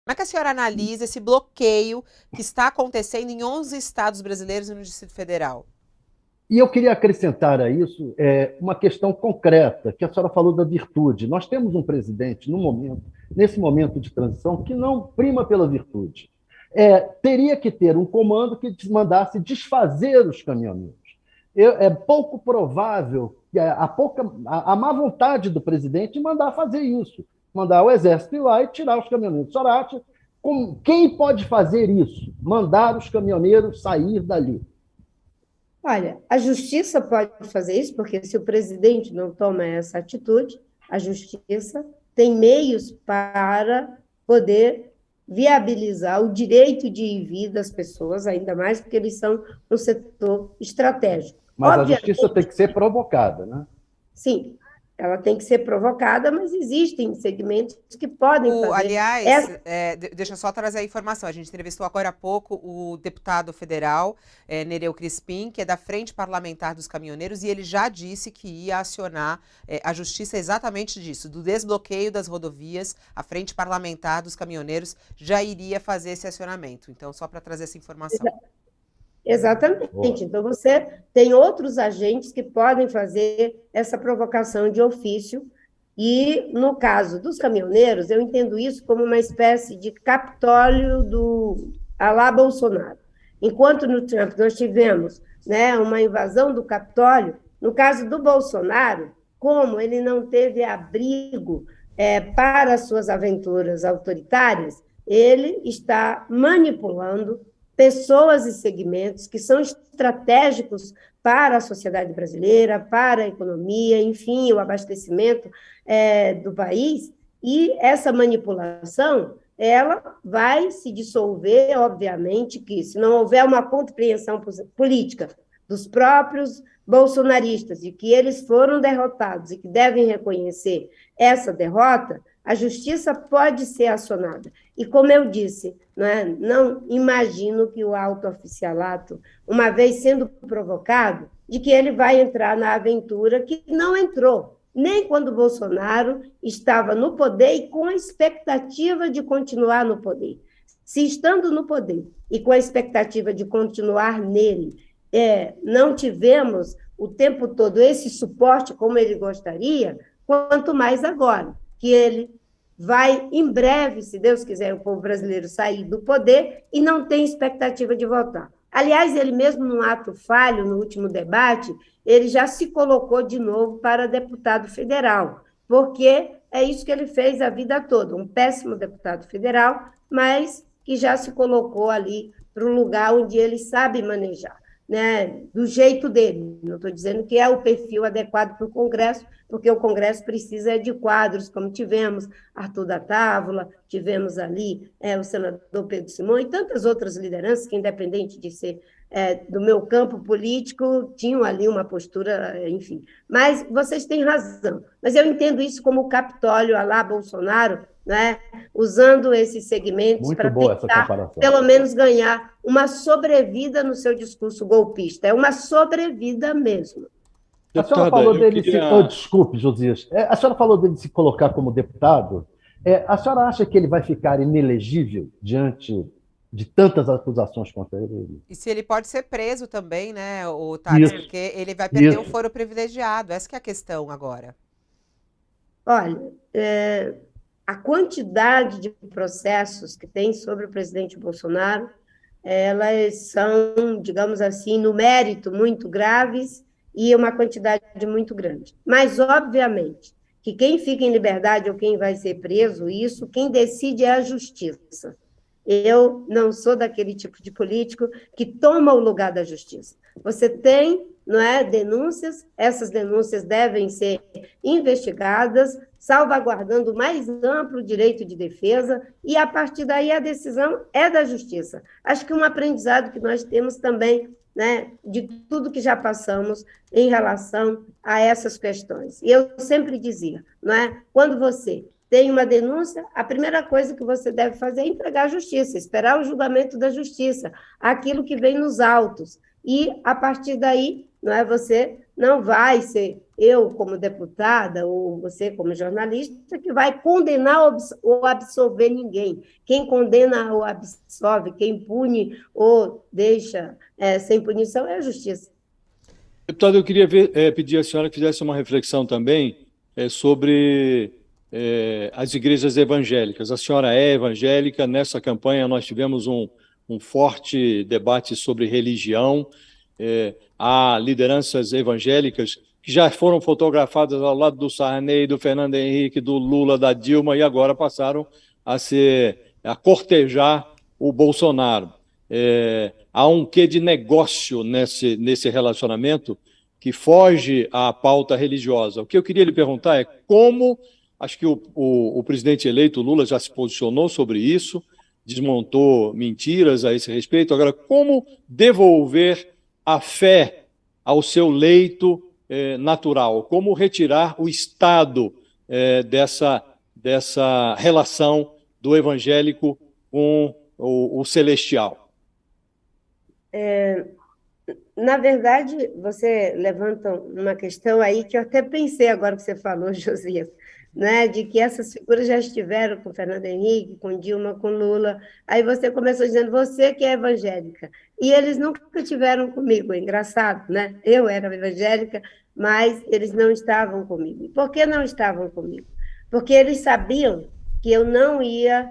Como é que a senhora analisa esse bloqueio que está acontecendo em 11 estados brasileiros e no Distrito Federal? E eu queria acrescentar a isso uma questão concreta, que a senhora falou da virtude. Nós temos um presidente, no momento, nesse momento de transição, que não prima pela virtude. Teria que ter um comando que mandasse desfazer os caminhoneiros. É pouco provável que a má vontade do presidente mandar fazer isso, mandar o exército ir lá e tirar os caminhoneiros. A senhora acha quem pode fazer isso? Mandar os caminhoneiros sair dali. Olha, a justiça pode fazer isso, porque se o presidente não toma essa atitude, a justiça tem meios para poder viabilizar o direito de ir e vir das pessoas, ainda mais porque eles são um setor estratégico. Mas a justiça tem que ser provocada, né? Sim, ela tem que ser provocada, mas existem segmentos que podem fazer. Aliás, deixa eu só trazer a informação. A gente entrevistou agora há pouco o deputado federal, Nereu Crispim, que é da Frente Parlamentar dos Caminhoneiros, e ele já disse que ia acionar a justiça exatamente disso, do desbloqueio das rodovias. A Frente Parlamentar dos Caminhoneiros já iria fazer esse acionamento. Então, só para trazer essa informação. Exatamente. Então, você tem outros agentes que podem fazer essa provocação de ofício, e, no caso dos caminhoneiros, eu entendo isso como uma espécie de Capitólio do alá Bolsonaro. Enquanto no Trump nós tivemos, né, uma invasão do Capitólio, no caso do Bolsonaro, como ele não teve abrigo para suas aventuras autoritárias, ele está manipulando pessoas e segmentos que são estratégicos para a sociedade brasileira, para a economia, enfim, o abastecimento do país, e essa manipulação, ela vai se dissolver, obviamente, que se não houver uma compreensão política dos próprios bolsonaristas, de que eles foram derrotados e que devem reconhecer essa derrota, a justiça pode ser acionada. E, como eu disse, não imagino que o alto oficialato, uma vez sendo provocado, de que ele vai entrar na aventura que não entrou, nem quando Bolsonaro estava no poder e com a expectativa de continuar no poder. Se estando no poder e com a expectativa de continuar nele, não tivemos o tempo todo esse suporte como ele gostaria, quanto mais agora, que ele vai, em breve, se Deus quiser, o povo brasileiro sair do poder e não tem expectativa de voltar. Aliás, ele mesmo, num ato falho, no último debate, ele já se colocou de novo para deputado federal, porque é isso que ele fez a vida toda, um péssimo deputado federal, mas que já se colocou ali para o lugar onde ele sabe manejar, né, do jeito dele. Não estou dizendo que é o perfil adequado para o Congresso, porque o Congresso precisa de quadros, como tivemos Arthur da Távola, tivemos ali o senador Pedro Simão e tantas outras lideranças que, independente de ser do meu campo político, tinham ali uma postura, enfim. Mas vocês têm razão. Mas eu entendo isso como o Capitólio, alá Bolsonaro, né, usando esses segmentos para tentar, pelo menos, ganhar uma sobrevida no seu discurso golpista. É uma sobrevida mesmo. A senhora falou dele desculpe, Josias. A senhora falou dele se colocar como deputado. A senhora acha que ele vai ficar inelegível diante de tantas acusações contra ele? E se ele pode ser preso também, né, o Thales, porque ele vai perder o foro privilegiado. Essa que é a questão agora. Olha, a quantidade de processos que tem sobre o presidente Bolsonaro, elas são, digamos assim, no mérito, muito graves e uma quantidade muito grande. Mas, obviamente, que quem fica em liberdade ou quem vai ser preso, isso quem decide é a justiça. Eu não sou daquele tipo de político que toma o lugar da justiça. Você tem, denúncias, essas denúncias devem ser investigadas, salvaguardando o mais amplo direito de defesa, e, a partir daí, a decisão é da justiça. Acho que um aprendizado que nós temos também, de tudo que já passamos em relação a essas questões. E eu sempre dizia, quando você tem uma denúncia, a primeira coisa que você deve fazer é entregar à justiça, esperar o julgamento da justiça, aquilo que vem nos autos. E, a partir daí, não é? Você não vai ser eu, como deputada, ou você, como jornalista, que vai condenar ou absolver ninguém. Quem condena ou absolve, quem pune ou deixa sem punição é a justiça. Deputado, eu queria pedir à senhora que fizesse uma reflexão também sobre as igrejas evangélicas. A senhora é evangélica, nessa campanha nós tivemos um forte debate sobre religião. Há lideranças evangélicas que já foram fotografadas ao lado do Sarney, do Fernando Henrique, do Lula, da Dilma, e agora passaram a cortejar o Bolsonaro. Há um quê de negócio nesse relacionamento que foge à pauta religiosa. O que eu queria lhe perguntar é como, acho que o presidente eleito Lula já se posicionou sobre isso, desmontou mentiras a esse respeito. Agora, como devolver a fé ao seu leito natural? Como retirar o Estado dessa relação do evangélico com o celestial? Na verdade, você levanta uma questão aí que eu até pensei agora que você falou, Josias, né, de que essas figuras já estiveram com Fernando Henrique, com Dilma, com Lula. Aí você começou dizendo, você que é evangélica. E eles nunca tiveram comigo, é engraçado, né? Eu era evangélica, mas eles não estavam comigo. E por que não estavam comigo? Porque eles sabiam que eu não ia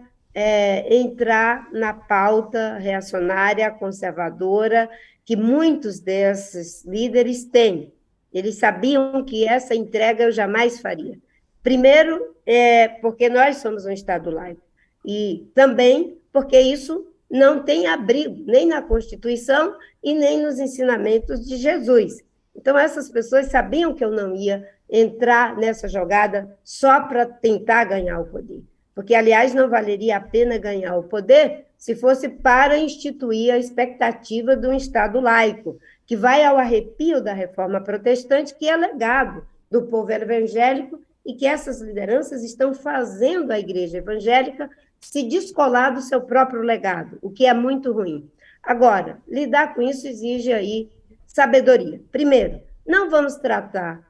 entrar na pauta reacionária, conservadora, que muitos desses líderes têm. Eles sabiam que essa entrega eu jamais faria. Primeiro, porque nós somos um Estado laico, e também porque isso não tem abrigo nem na Constituição e nem nos ensinamentos de Jesus. Então, essas pessoas sabiam que eu não ia entrar nessa jogada só para tentar ganhar o poder. Porque, aliás, não valeria a pena ganhar o poder se fosse para instituir a expectativa de um Estado laico, que vai ao arrepio da reforma protestante, que é legado do povo evangélico, e que essas lideranças estão fazendo a igreja evangélica se descolar do seu próprio legado, o que é muito ruim. Agora, lidar com isso exige aí sabedoria. Primeiro, não vamos tratar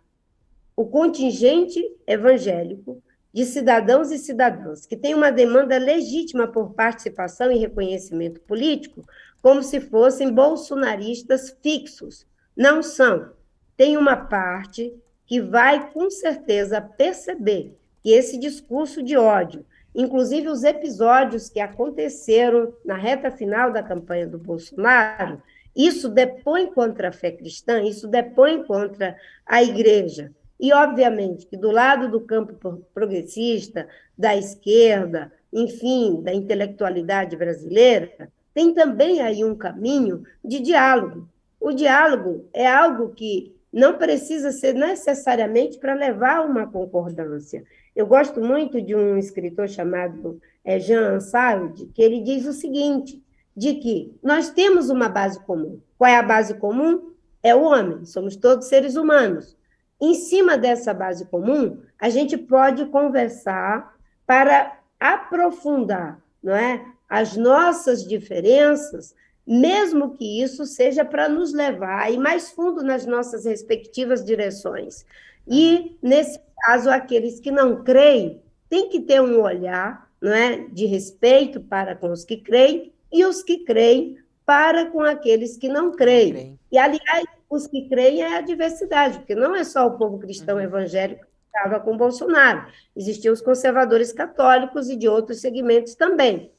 o contingente evangélico de cidadãos e cidadãs que têm uma demanda legítima por participação e reconhecimento político como se fossem bolsonaristas fixos. Não são. Tem uma parte que vai, com certeza, perceber que esse discurso de ódio, inclusive os episódios que aconteceram na reta final da campanha do Bolsonaro, isso depõe contra a fé cristã, isso depõe contra a igreja. E, obviamente, que do lado do campo progressista, da esquerda, enfim, da intelectualidade brasileira, tem também aí um caminho de diálogo. O diálogo é algo que não precisa ser necessariamente para levar a uma concordância. Eu gosto muito de um escritor chamado Jean Ansaldi, que ele diz o seguinte, de que nós temos uma base comum. Qual é a base comum? É o homem, somos todos seres humanos. Em cima dessa base comum, a gente pode conversar para aprofundar, não é, as nossas diferenças, mesmo que isso seja para nos levar a ir mais fundo nas nossas respectivas direções. E, nesse caso, aqueles que não creem têm que ter um olhar, não é, de respeito para com os que creem e os que creem para com aqueles que não creem. E, aliás, os que creem é a diversidade, porque não é só o povo cristão evangélico que estava com Bolsonaro. Existiam os conservadores católicos e de outros segmentos também.